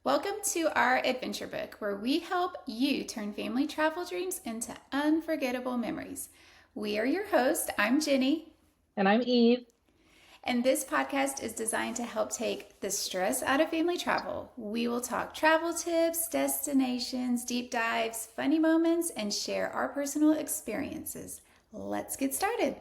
Welcome to our adventure book, where we help you turn family travel dreams into unforgettable memories. We are your hosts. I'm Jenny, And I'm Eve. and this podcast is designed to help take the stress out of family travel. We will talk travel tips, destinations, deep dives, funny moments, and share our personal experiences. Let's get started.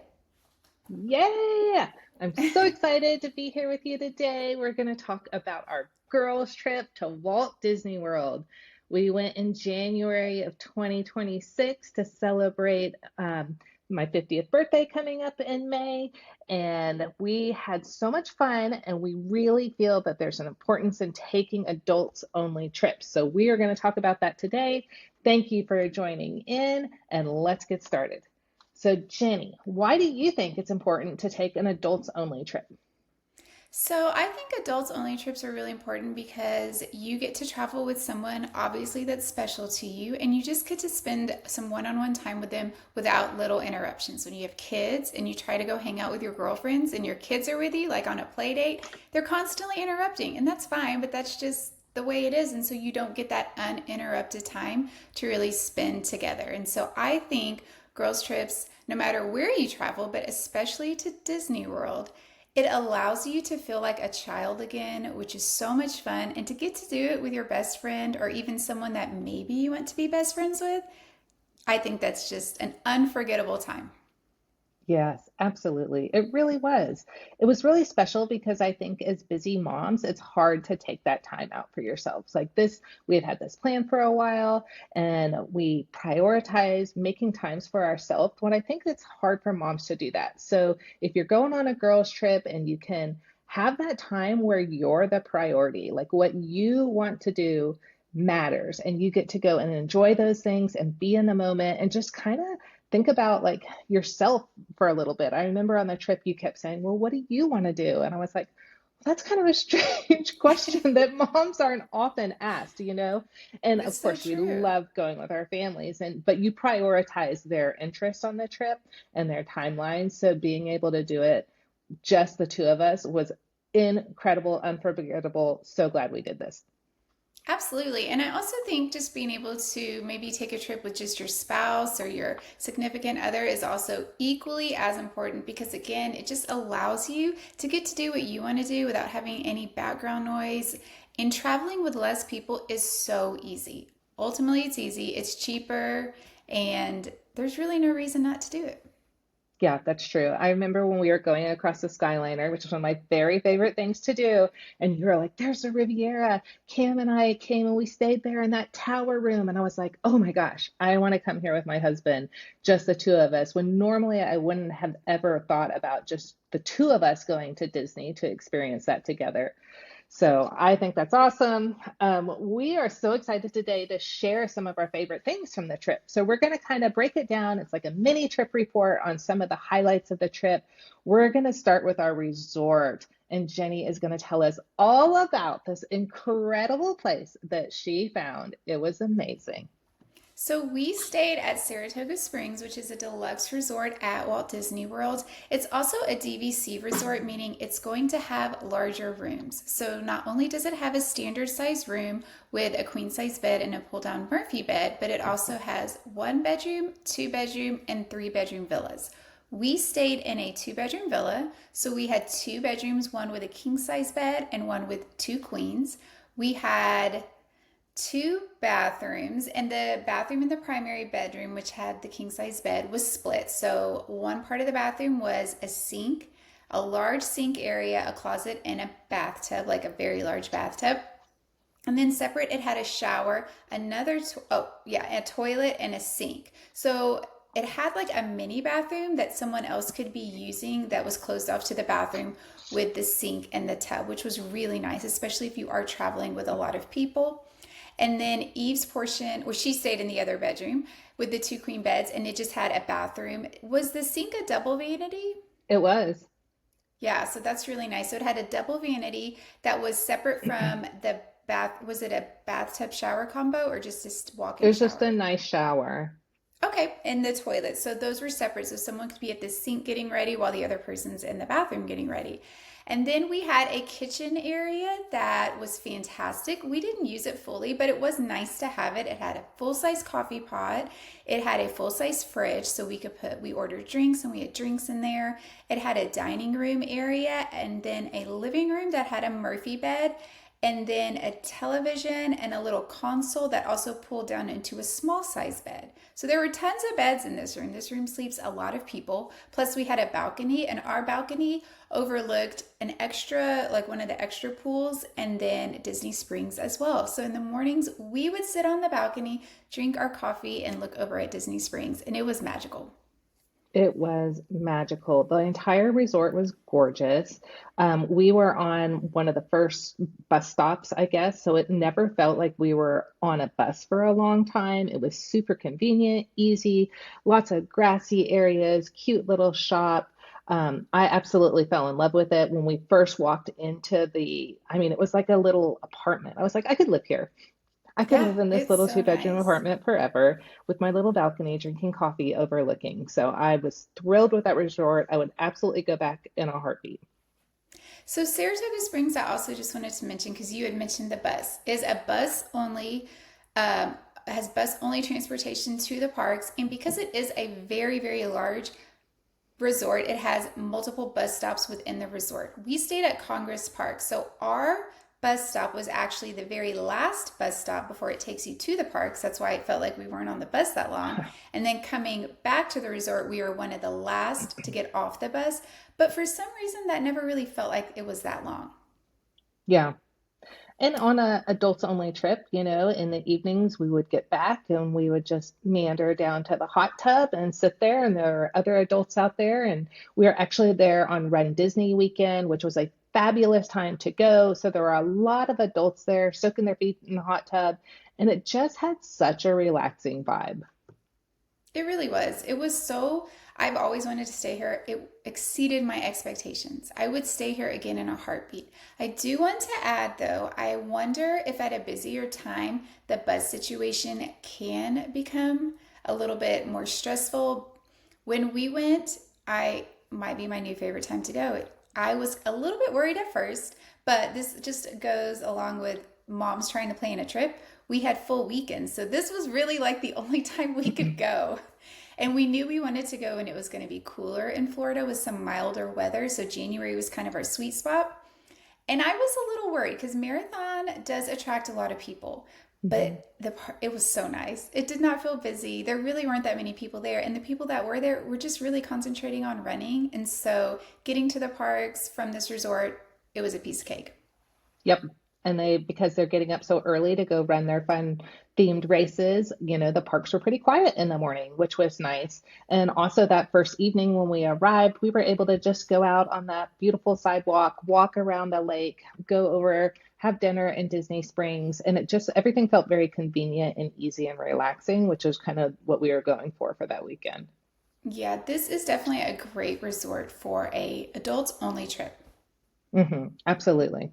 Yay! I'm so excited to be here with you today. We're going to talk about our girls' trip to Walt Disney World. We went in January of 2026 to celebrate my 50th birthday coming up in May. And we had so much fun, and we really feel that there's an importance in taking adults only trips. So we are going to talk about that today. Thank you for joining in, and let's get started. So, Jenny, why do you think it's important to take an adults only trip? So, I think adults only trips are really important because you get to travel with someone obviously that's special to you, and you just get to spend some one on one time with them without little interruptions. When you have kids and you try to go hang out with your girlfriends and your kids are with you, like on a play date, they're constantly interrupting, and that's fine, but that's just the way it is. And so you don't get that uninterrupted time to really spend together. And so I think girls' trips, no matter where you travel, but especially to Disney World, it allows you to feel like a child again, which is so much fun. And to get to do it with your best friend or even someone that maybe you want to be best friends with, I think that's just an unforgettable time. Yes, absolutely. It really was. It was really special because I think as busy moms, it's hard to take that time out for yourselves. Like this, we had this plan for a while and we prioritized making times for ourselves. When I think it's hard for moms to do that. So if you're going on a girls' trip and you can have that time where you're the priority, like what you want to do matters, and you get to go and enjoy those things and be in the moment and just kind of think about like yourself for a little bit. I remember on the trip you kept saying, "Well, what do you want to do?" And I was like, well, that's kind of a strange question that moms aren't often asked. And It's of so course, we true. love going with our families, and but you prioritize their interest on the trip and their timelines. So being able to do it just the two of us was incredible, unforgettable. So glad we did this. Absolutely. And I also think just being able to maybe take a trip with just your spouse or your significant other is also equally as important because, again, it just allows you to get to do what you want to do without having any background noise. And traveling with less people is so easy. Ultimately, it's easy, it's cheaper, and there's really no reason not to do it. Yeah, that's true. I remember when we were going across the Skyliner, which was one of my very favorite things to do, and you were like, "There's the Riviera." Cam and I came and we stayed there in that tower room, and I was like, "Oh my gosh, I want to come here with my husband, just the two of us." When normally I wouldn't have ever thought about just the two of us going to Disney to experience that together. So I think that's awesome. We are so excited today to share some of our favorite things from the trip. So we're going to kind of break it down. It's like a mini trip report on some of the highlights of the trip. We're going to start with our resort, and Jenny is going to tell us all about this incredible place that she found. It was amazing. So we stayed at Saratoga Springs, which is a deluxe resort at Walt Disney World. It's also a DVC resort, meaning it's going to have larger rooms. So not only does it have a standard size room with a queen size bed and a pull down Murphy bed, but it also has one bedroom, two bedroom, and three bedroom villas. We stayed in a two bedroom villa. So we had two bedrooms, one with a king size bed and one with two queens. We had two bathrooms, and the bathroom in the primary bedroom, which had the king size bed, was split. So one part of the bathroom was a sink, a large sink area, a closet, and a bathtub, like a very large bathtub. And then separate, it had a shower, a toilet and a sink. So it had like a mini bathroom that someone else could be using that was closed off to the bathroom with the sink and the tub, which was really nice, especially if you are traveling with a lot of people. And then Eve's portion, well, she stayed in the other bedroom with the two queen beds, and it just had a bathroom. Was the sink a double vanity? It was. Yeah, so that's really nice. So it had a double vanity that was separate from the bath. Was it a bathtub shower combo or just a It walk-in was just a shower? nice shower. Okay, and the toilet. So those were separate. So someone could be at the sink getting ready while the other person's in the bathroom getting ready. And then we had a kitchen area that was fantastic. We didn't use it fully, but it was nice to have it. It had a full-size coffee pot. It had a full-size fridge so we ordered drinks and we had drinks in there. It had a dining room area and then a living room that had a Murphy bed and then a television and a little console that also pulled down into a small size bed. So there were tons of beds in this room. This room sleeps a lot of people. Plus, we had a balcony, and our balcony overlooked an extra, like one of the extra pools, and then Disney Springs as well. So in the mornings, we would sit on the balcony, drink our coffee, and look over at Disney Springs, and it was magical. It was magical. The entire resort was gorgeous. We were on one of the first bus stops, I guess, so it never felt like we were on a bus for a long time. It was super convenient, easy, lots of grassy areas, cute little shop. I absolutely fell in love with it when we first walked into I mean, it was like a little apartment. I was like, I could live here. I could Yeah, live in this it's little so two-bedroom nice. apartment forever with my little balcony drinking coffee overlooking. So I was thrilled with that resort. I would absolutely go back in a heartbeat. So Saratoga Springs, I also just wanted to mention because you had mentioned the bus is a bus only, has bus only transportation to the parks, and because it is a very large resort, it has multiple bus stops within the resort. We stayed at Congress Park, so our bus stop was actually the very last bus stop before it takes you to the parks. That's why it felt like we weren't on the bus that long. And then coming back to the resort, we were one of the last to get off the bus. But for some reason, that never really felt like it was that long. Yeah. And on a adults only trip, in the evenings we would get back and we would just meander down to the hot tub and sit there and there were other adults out there and we were actually there on Run Disney weekend, which was a fabulous time to go. So there were a lot of adults there soaking their feet in the hot tub and it just had such a relaxing vibe. It really was. It was so, I've always wanted to stay here. It exceeded my expectations. I would stay here again in a heartbeat. I do want to add, though, I wonder if at a busier time, the bus situation can become a little bit more stressful. When we went, I might be my new favorite time to go. I was a little bit worried at first, but this just goes along with moms trying to plan a trip. We had full weekends, so this was really like the only time we could go. And we knew we wanted to go when it was going to be cooler in Florida with some milder weather. So January was kind of our sweet spot. And I was a little worried because Marathon does attract a lot of people, Mhm. but it was so nice. It did not feel busy. There really weren't that many people there, and the people that were there were just really concentrating on running. And so getting to the parks from this resort, it was a piece of cake. Yep. And because they're getting up so early to go run their fun themed races, the parks were pretty quiet in the morning, which was nice. And also that first evening when we arrived, we were able to just go out on that beautiful sidewalk, walk around the lake, go over, have dinner in Disney Springs. And everything felt very convenient and easy and relaxing, which is kind of what we were going for that weekend. Yeah, this is definitely a great resort for a adults only trip. Absolutely.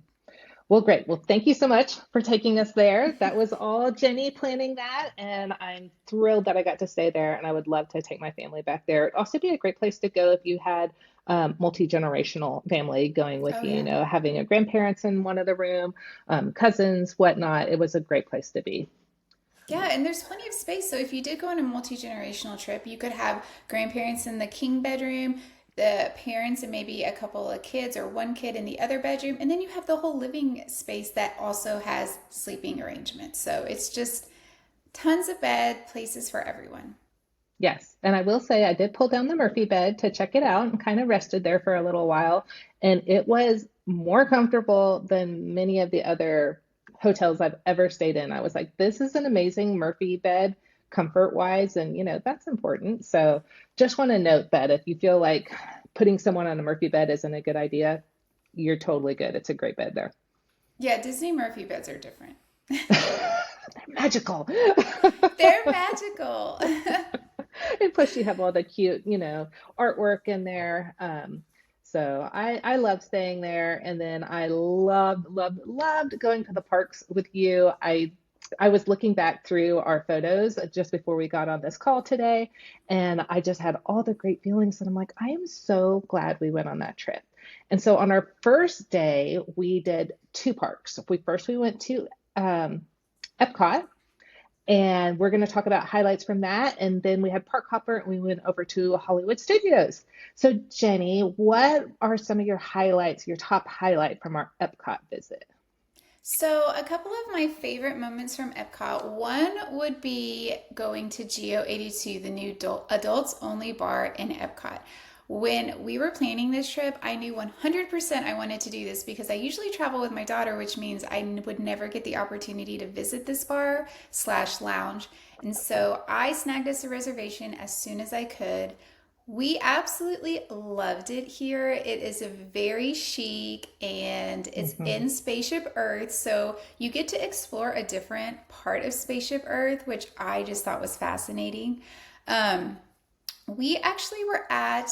Well, great. Well, thank you so much for taking us there. That was all Jenny planning that, and I'm thrilled that I got to stay there, and I would love to take my family back there. It'd also be a great place to go if you had multi-generational family going with Oh you, yeah. having your grandparents in one of the room, cousins, whatnot. It was a great place to be. Yeah, and there's plenty of space. So if you did go on a multi-generational trip, you could have grandparents in the king bedroom, the parents and maybe a couple of kids or one kid in the other bedroom, and then you have the whole living space that also has sleeping arrangements. So it's just tons of bed places for everyone. Yes, and I will say I did pull down the Murphy bed to check it out and kind of rested there for a little while, and it was more comfortable than many of the other hotels I've ever stayed in. I was like, this is an amazing Murphy bed, comfort wise, and that's important. So just want to note that if you feel like putting someone on a Murphy bed isn't a good idea, you're totally good. It's a great bed there. Yeah, Disney Murphy beds are different. They're magical. They're magical. And plus you have all the cute, artwork in there. So I love staying there. And then I loved going to the parks with you. I was looking back through our photos just before we got on this call today, and I just had all the great feelings. And I'm like, I am so glad we went on that trip. And so on our first day, we did two parks. We went to um, Epcot, and we're going to talk about highlights from that. And then we had Park Hopper, and we went over to Hollywood Studios. So, Jenny, what are some of your highlights, your top highlight from our Epcot visit? So, a couple of my favorite moments from Epcot. One would be going to Geo 82, the new adults only bar in Epcot. When we were planning this trip, I knew 100% I wanted to do this because I usually travel with my daughter, which means I would never get the opportunity to visit this bar slash lounge. And so I snagged us a reservation as soon as I could. We absolutely loved it here. It is a very chic and it's Mhm. in Spaceship Earth. So you get to explore a different part of Spaceship Earth, which I just thought was fascinating. Um, we actually were at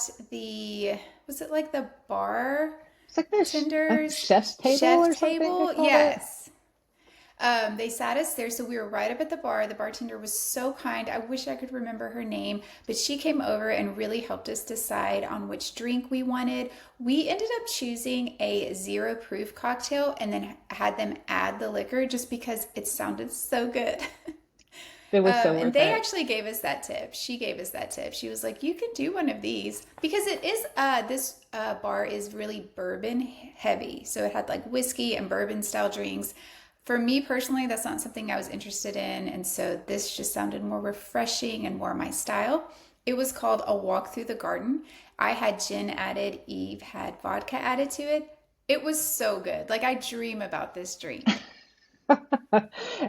was it like the It's like this a bartenders chef's table chef or something, they table? called it. Yes. They sat us there, so we were right up at the bar. The bartender was so kind. I wish I could remember her name, but she came over and really helped us decide on which drink we wanted. We ended up choosing a zero proof cocktail and then had them add the liquor just because it sounded so good. It was so And worth they it. actually gave us that tip. She gave us that tip. She was like, "You can do one of these because it is this bar is really bourbon heavy, so it had like whiskey and bourbon style drinks. For me personally, that's not something I was interested in, and so this just sounded more refreshing and more my style. It was called a walk through the garden. I had gin added. Eve had vodka added to it. It was so good. Like I dream about this drink.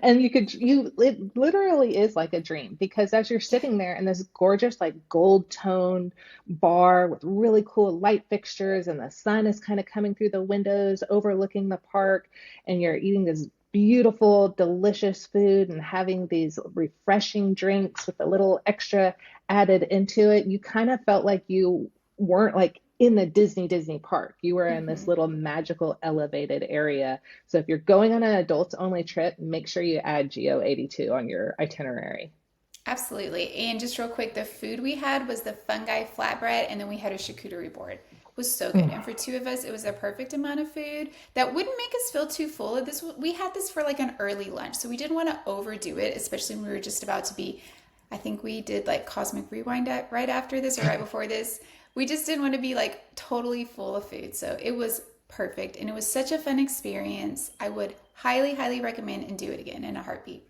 And it literally is like a dream because as you're Yeah. sitting there in this gorgeous, like gold toned bar with really cool light fixtures, and the sun is kind of coming through the windows overlooking the park, and you're eating this beautiful, delicious food and having these refreshing drinks with a little extra added into it, you kind of felt like you weren't like in the Disney park. You were in this Mhm. little magical elevated area. So if you're going on an adults only trip, make sure you add Geo 82 on your itinerary. Absolutely. And just real quick, the food we had was the fungi flatbread, and then we had a charcuterie board. It was so good. And for two of us, it was a perfect amount of food that wouldn't make us feel too full. This we had this for like an early lunch, so we didn't want to overdo it, especially when we were just about to be. I think we did like Cosmic Rewind right after this or right before this. We just didn't want to be like totally full of food, so it was perfect, and it was such a fun experience. I would highly, highly recommend and do it again in a heartbeat.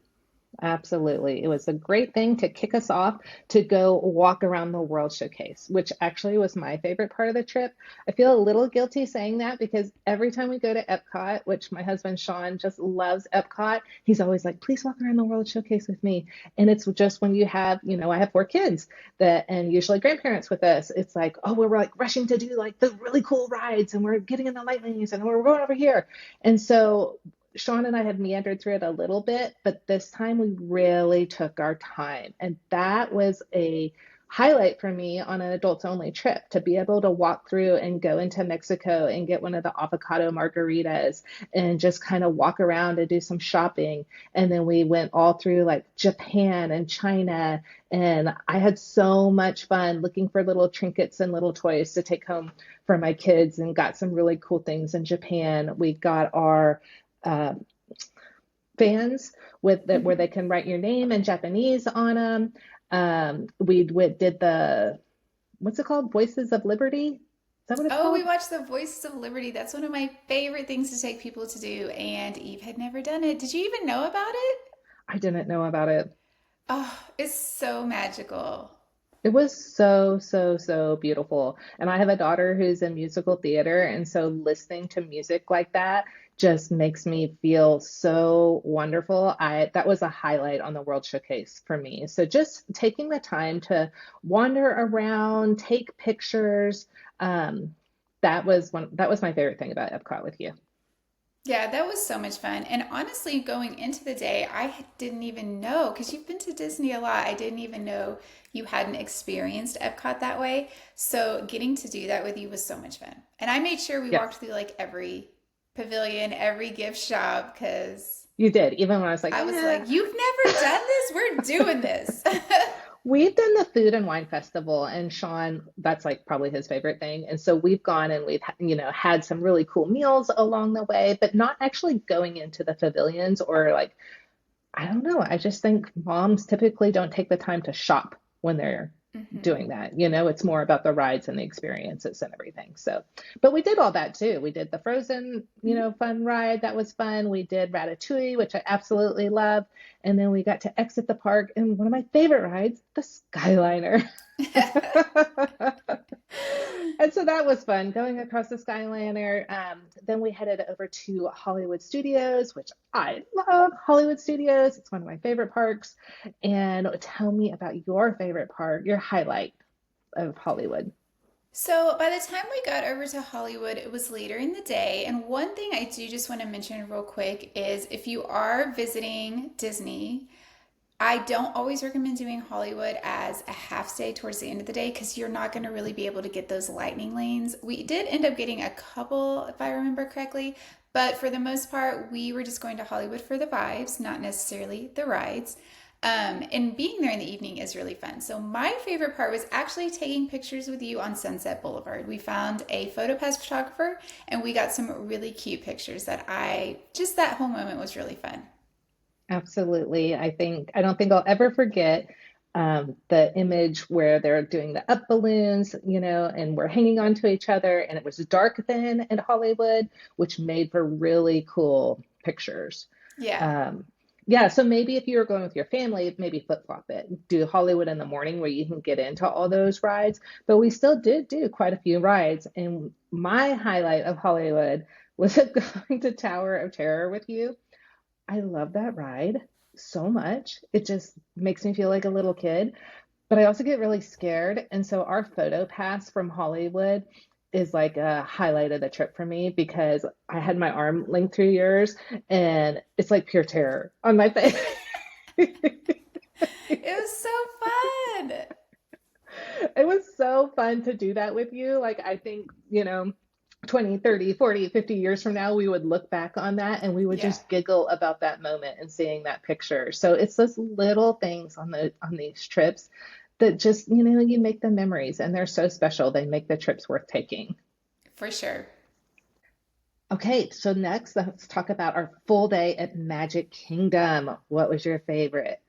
Absolutely. It was a great thing to kick us off to go walk around the World Showcase, which actually was my favorite part of the trip. I feel a little guilty saying that because every time we go to Epcot, which my husband Sean just loves Epcot, he's always like, please walk around the World Showcase with me. And it's just when you have, I have four kids that, and usually grandparents with us, it's like, oh, we're like rushing to do like the really cool rides and we're getting in the lightnings and we're going over here. And so Sean and I had meandered through it a little bit, but this time we really took our time. And that was a highlight for me on an adults only trip to be able to walk through and go into Mexico and get one of the avocado margaritas and just kind of walk around and do some shopping. And then we went all through like Japan and China. And I had so much fun looking for little trinkets and little toys to take home for my kids and got some really cool things in Japan. We got our uh, fans with that where they Mhm. can write your name in Japanese on them. We did the what's it called? Voices of Liberty. Is that what it's Oh, we called? watched The Voices of Liberty. That's one of my favorite things to take people to do, and Eve had never done it. Did you even know about it? I didn't know about it. Oh, it's so magical. It was so, so, so beautiful. And I have a daughter who's in musical theater, and so listening to music like that just makes me feel so wonderful. I That was a highlight on the World Showcase for me. So just taking the time to wander around, take pictures, that was my favorite thing about Epcot with you. Yeah, that was so much fun. And honestly, going into the day, I didn't even know because you've been to Disney a lot. I didn't even know you hadn't experienced Epcot that way. So getting to do that with you was so much fun. And I made sure we walked Yes, through like every pavilion, every gift shop because you did. Even when I was like, I was yeah. like, "You've never done this? We're doing this." We've done the food and wine festival, and Sean, that's like probably his favorite thing. And so we've gone and we've, had some really cool meals along the way, but not actually going into the pavilions or like, I don't know. I just think moms typically don't take the time to shop when they're Hmm. doing that. It's more about the rides and the experiences and everything. So, but we did all that too. We did the Frozen, fun ride. That was fun. We did Ratatouille, which I absolutely love. And then we got to exit the park and one of my favorite rides, the Skyliner. And so that was fun going across the Skyliner. Then we headed over to Hollywood Studios, which I love Hollywood Studios. It's one of my favorite parks. And tell me about your favorite part, your highlight of Hollywood. So by the time we got over to Hollywood, it was later in the day. And one thing I do just want to mention real quick is if you are visiting Disney, I don't always recommend doing Hollywood as a half stay towards the end of the day because you're not going to really be able to get those lightning lanes. We did end up getting a couple, if I remember correctly, but for the most part, we were just going to Hollywood for the vibes, not necessarily the rides. And being there in the evening is really fun. So, my favorite part was actually taking pictures with you on Sunset Boulevard. We found a PhotoPass photographer and we got some really cute pictures just that whole moment was really fun. Absolutely. I don't think I'll ever forget the image where they're doing the up balloons, and we're hanging on to each other. And it was dark then in Hollywood, which made for really cool pictures. Yeah, Um, yeah, so maybe if you were going with your family, maybe flip-flop it. Do Hollywood in the morning where you can get into all those rides. But we still did do quite a few rides. And my highlight of Hollywood was going to Tower of Terror with you. I love that ride so much. It just makes me feel like a little kid, but I also get really scared. And so our photo pass from Hollywood is like a highlight of the trip for me because I had my arm linked through yours and it's like pure terror on my face. it was so fun. It was so fun to do that with you. Like, I think, 20, 30, 40, 50 years from now, we would look back on that and we would Yeah, just giggle about that moment and seeing that picture. So it's those little things on these trips that just, you make the memories and they're so special. They make the trips worth taking. for sure. Okay, so next let's talk about our full day at Magic Kingdom. What was your favorite?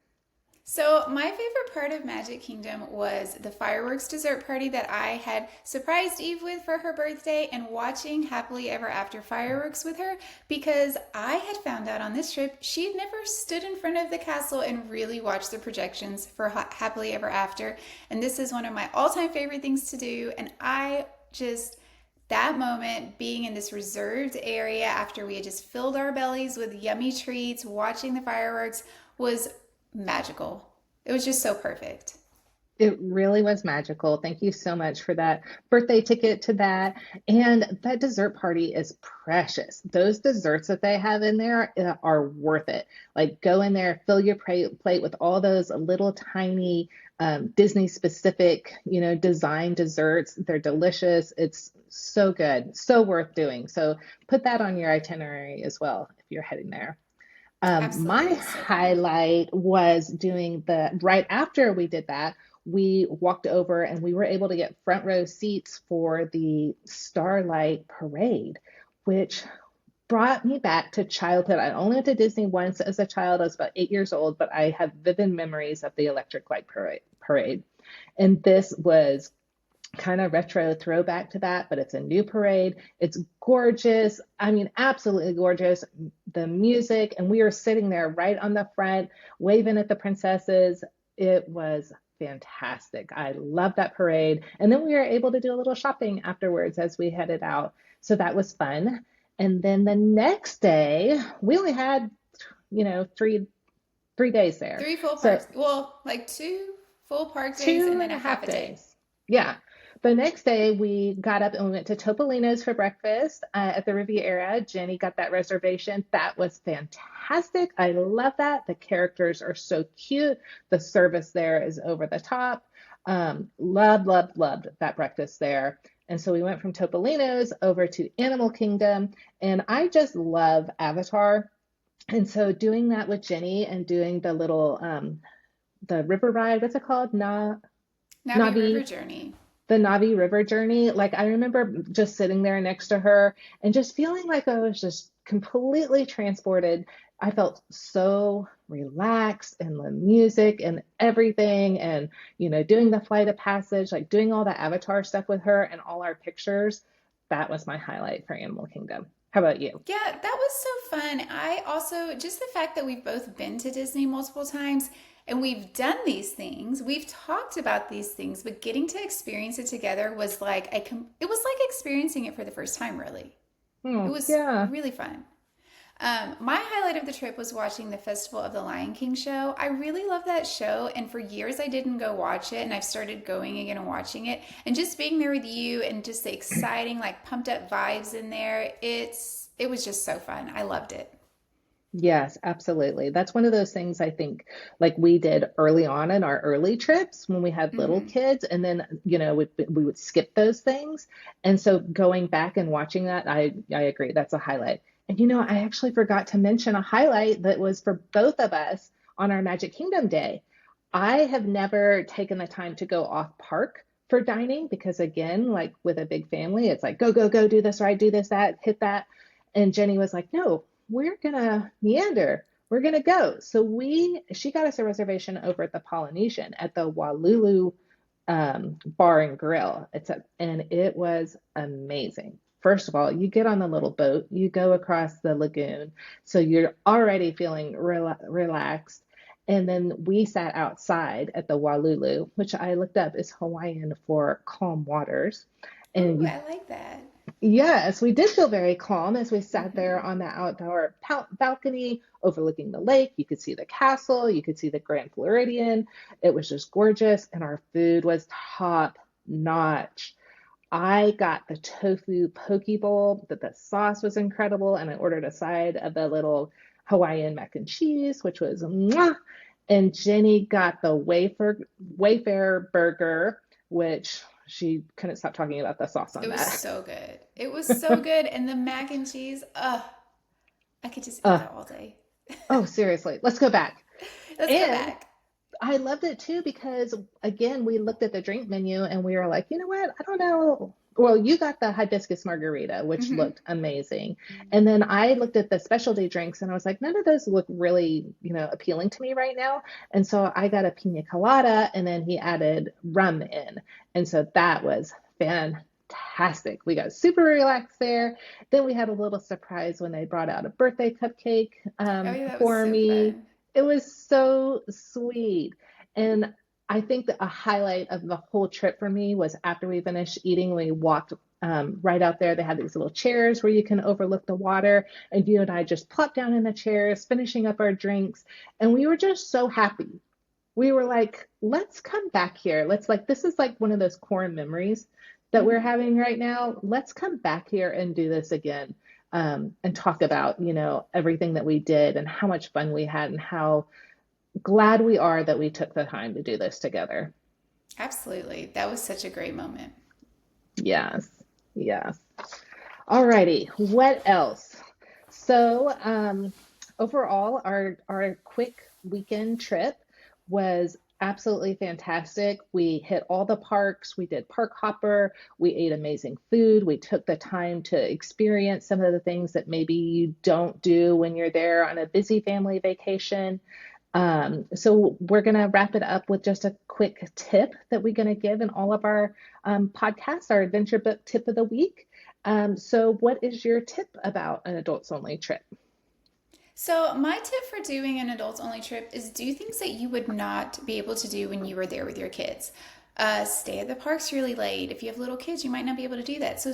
So, my favorite part of Magic Kingdom was the fireworks dessert party that I had surprised Eve with for her birthday and watching Happily Ever After fireworks with her because I had found out on this trip she had never stood in front of the castle and really watched the projections for Happily Ever After. And this is one of my all time favorite things to do. And that moment being in this reserved area after we had just filled our bellies with yummy treats, watching the fireworks was magical. It was just so perfect. It really was magical. Thank you so much for that birthday ticket to that. And that dessert party is precious. Those desserts that they have in there are worth it. Like go in there, fill your plate with all those little tiny Disney specific, design desserts. They're delicious. It's so good, so worth doing. So put that on your itinerary as well if you're heading there. My Absolutely, so fun. highlight was doing right after we did that, we walked over and we were able to get front row seats for the Starlight Parade, which brought me back to childhood. I only went to Disney once as a child. I was about 8 years old, but I have vivid memories of the Electric Light Parade. And this was kind of retro throwback to that, but it's a new parade. It's gorgeous. I mean, absolutely gorgeous. The music, and we were sitting there right on the front, waving at the princesses. It was fantastic. I love that parade. And then we were able to do a little shopping afterwards as we headed out. So that was fun. And then the next day, we only had, three days there. Three full So parks. Well, like two full park days and two then and a a half half a day. days. Yeah. The next day, we got up and we went to Topolino's for breakfast at the Riviera. Jenny got that reservation. That was fantastic. I love that. The characters are so cute. The service there is over the top. Loved, loved, loved that breakfast there. And so we went from Topolino's over to Animal Kingdom. And I just love Avatar. And so doing that with Jenny and doing the little the river ride. What's it called? Navi River Navi Journey. the Navi River journey. Like I remember just sitting there next to her and just feeling like I was just completely transported. I felt so relaxed and the music and everything and doing the flight of passage, like doing all the avatar stuff with her and all our pictures. That was my highlight for Animal Kingdom. How about you? Yeah, that was so fun. I also, just the fact that we've both been to Disney multiple times and we've done these things, we've talked about these things, but getting to experience it together was like, it was like experiencing it for the first time, really. It Oh, was yeah. really fun. My highlight of the trip was watching the Festival of the Lion King show. I really love that show, and for years I didn't go watch it, and I've started going again and watching it. And just being there with you and just the exciting, like pumped up vibes in there, it was just so fun. I loved it. Yes, absolutely. That's one of those things I think like we did early on in our early trips when we had little Hmm. kids, and then, we would skip those things. And so going back and watching that, I agree. That's a highlight. And I actually forgot to mention a highlight that was for both of us on our Magic Kingdom day. I have never taken the time to go off park for dining because again, like with a big family, it's like go, go, go, do this right, do this, that, hit that. And Jenny was like, no, we're gonna meander. We're gonna go. So she got us a reservation over at the Polynesian at the Walulu Bar and Grill. And it was amazing. First of all, you get on the little boat, you go across the lagoon, so you're already feeling relaxed. And then we sat outside at the Walulu, which I looked up is Hawaiian for calm waters. And Ooh, you I like that. Yes, we did feel very calm as we sat there Hmm. on the outdoor balcony overlooking the lake. You could see the castle, you could see the Grand Floridian. It was just gorgeous, and our food was top notch. I got the tofu poke bowl, that the sauce was incredible, and I ordered a side of the little Hawaiian mac and cheese, which was mwah. And Jenny got the Wayfair burger, which she couldn't stop talking about the sauce It on was that. so good. It was so good. And the mac and cheese, I could just eat Uh, that all day. oh, seriously, let's go back. Let's go And back. I loved it too because again, we looked at the drink menu and we were like, you know what? I don't know. Well, you got the hibiscus margarita, which Hmm. looked amazing. And then I looked at the specialty drinks and I was like, none of those look really, appealing to me right now. And so I got a pina colada and then he added rum in. And so that was fantastic. We got super relaxed there. Then we had a little surprise when they brought out a birthday cupcake Oh, yeah, that was for so me. fun. It was so sweet. And I think that a highlight of the whole trip for me was after we finished eating, we walked right out there. They had these little chairs where you can overlook the water. And you and I just plopped down in the chairs, finishing up our drinks. And we were just so happy. We were like, let's come back here. This is like one of those core memories that we're Hmm. having right now. Let's come back here and do this again, and talk about, everything that we did and how much fun we had and how glad we are that we took the time to do this together. Absolutely. That was such a great moment. Yes, yes. Alrighty, what else? So, overall, our quick weekend trip was absolutely fantastic. We hit all the parks, we did park hopper, we ate amazing food, we took the time to experience some of the things that maybe you don't do when you're there on a busy family vacation. So we're going to wrap it up with just a quick tip that we're going to give in all of our podcasts, our adventure book tip of the week. So what is your tip about an adults only trip? So, my tip for doing an adults only trip is do things that you would not be able to do when you were there with your kids. Stay at the parks really late. If you have little kids, you might not be able to do that. So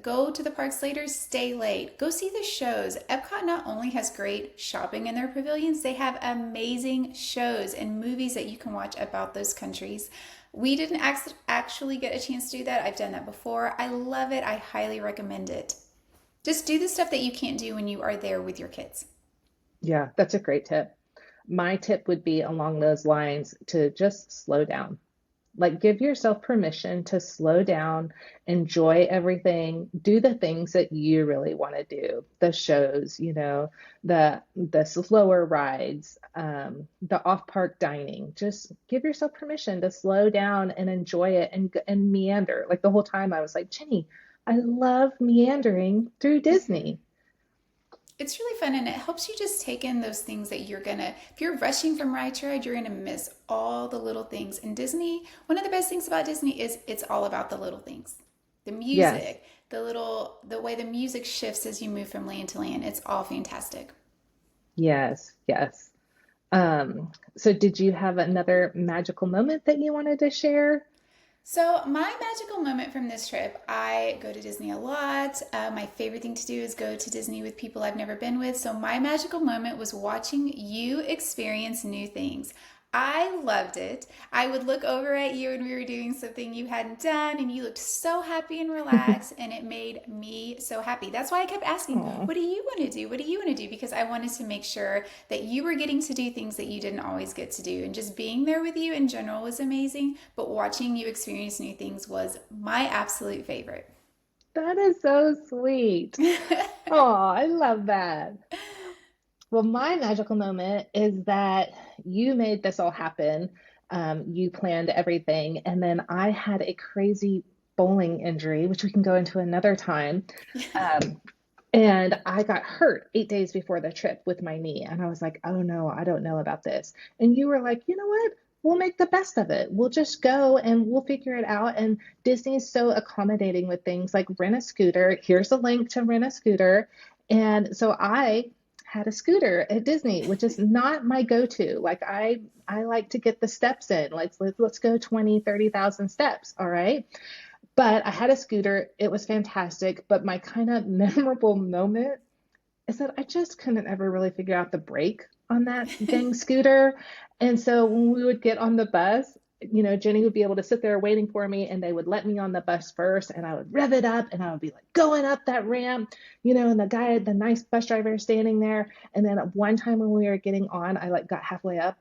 go to the parks later, stay late. Go see the shows. Epcot not only has great shopping in their pavilions, they have amazing shows and movies that you can watch about those countries. We didn't actually get a chance to do that. I've done that before. I love it. I highly recommend it. Just do the stuff that you can't do when you are there with your kids. Yeah, that's a great tip. My tip would be along those lines to just slow down. Like, give yourself permission to slow down, enjoy everything, do the things that you really want to do, the shows, the slower rides, the off-park dining. Just give yourself permission to slow down and enjoy it and meander. Like the whole time I was like, Jenny, I love meandering through Mhm. Disney. It's really fun and it helps you just take in those things that if you're rushing from ride to ride, you're gonna miss all the little things. And Disney, one of the best things about Disney is it's all about the little things. The Yes, music, the way the music shifts as you move from land to land. It's all fantastic. yes, yes. So did you have another magical moment that you wanted to share? So, my magical moment from this trip, I go to Disney a lot. My favorite thing to do is go to Disney with people I've never been with. So, my magical moment was watching you experience new things. I loved it. I would look over at you when we were doing something you hadn't done, and you looked so happy and relaxed, and it made me so happy. That's why I kept asking, Oh, what do you want to do? What do you want to do? Because I wanted to make sure that you were getting to do things that you didn't always get to do. And just being there with you in general was amazing, but watching you experience new things was my absolute favorite. that is so sweet. Oh, I love that. Well, my magical moment is that you made this all happen. You planned everything, and then I had a crazy bowling injury, which we can go into another time. Um, and I got hurt 8 days before the trip with my knee. And I was like, oh no, I don't know about this. And you were like, you know what? We'll make the best of it. We'll just go and we'll figure it out. And Disney is so accommodating with things like rent a scooter. Here's a link to rent a scooter. And so I had a scooter at Disney, which is not my go-to. Like I like to get the steps in. Let's go 20, 30,000 steps. All right. But I had a scooter. It was fantastic. But my kind of memorable moment is that I just couldn't ever really figure out the brake on that dang scooter. And so when we would get on the bus, Jenny would be able to sit there waiting for me and they would let me on the bus first and I would rev it up and I would be like going up that ramp, and the nice bus driver standing there. And then at one time when we were getting on, I like got halfway up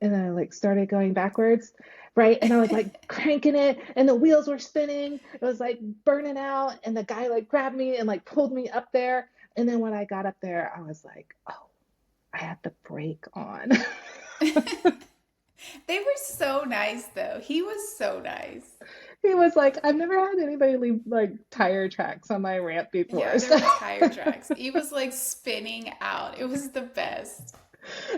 and then I like started going backwards, right? And I was like cranking it and the wheels were spinning. It was like burning out and the guy like grabbed me and like pulled me up there. And then when I got up there, I was like, oh, I have the brake on. They were so nice, though. He was so nice. He was like, I've never had anybody leave like tire tracks on my ramp before. Yeah, there So were tire tracks. He was like spinning out. It was the best.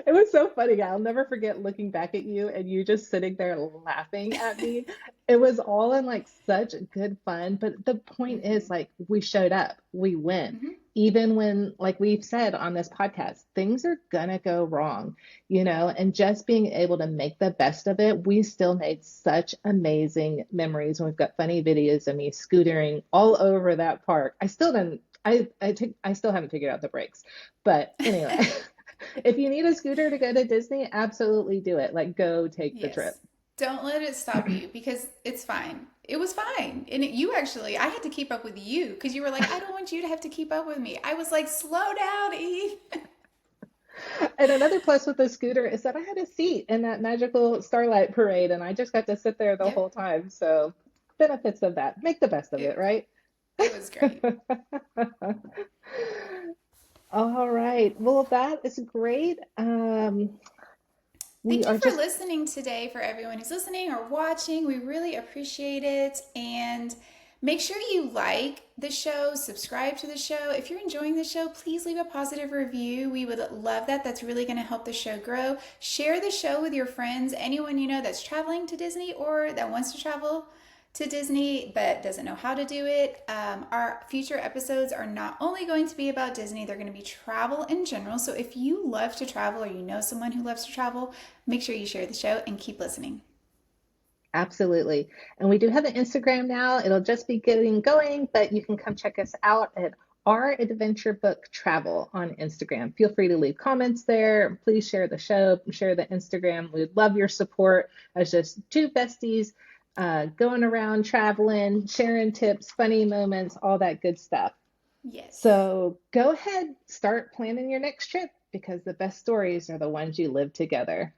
it was so funny. I'll never forget looking back at you and you just sitting there laughing at me. It was all in like such good fun. But the point is, Hmm. like, we showed up, we went. Hmm. Even when, like we've said on this podcast, things are gonna go wrong, and just being able to make the best of it, we still made such amazing memories. And we've got funny videos of me scootering all over that park. I still didn't, I still haven't figured out the brakes. But anyway. If you need a scooter to go to Disney, absolutely do it. Like, go take the trip. Yes. Don't let it stop you because it's fine. It was fine. And you actually, I had to keep up with you because you were like, I don't want you to have to keep up with me. I was like, slow down, Eve. And another plus with the scooter is that I had a seat in that magical Starlight Parade, and I just got to sit there the Yep. whole time. So, benefits of that. Make the best of it, It, right? it was great. All right. Well, that is great. We Thank you are for just listening today, for everyone who's listening or watching. We really appreciate it. And make sure you like the show, subscribe to the show. If you're enjoying the show, please leave a positive review. We would love that. That's really going to help the show grow. Share the show with your friends, anyone you know that's traveling to Disney or that wants to travel to Disney but doesn't know how to do it. Our future episodes are not only going to be about Disney, they're going to be travel in general. So if you love to travel or you know someone who loves to travel, make sure you share the show and keep listening. absolutely. And we do have an Instagram now. It'll just be getting going, but you can come check us out at Our Adventure Book Travel on Instagram. Feel free to leave comments there. Please share the show, share the Instagram. We'd love your support as just two besties going around traveling, sharing tips, funny moments, all that good stuff. Yes. So go ahead, start planning your next trip because the best stories are the ones you live together.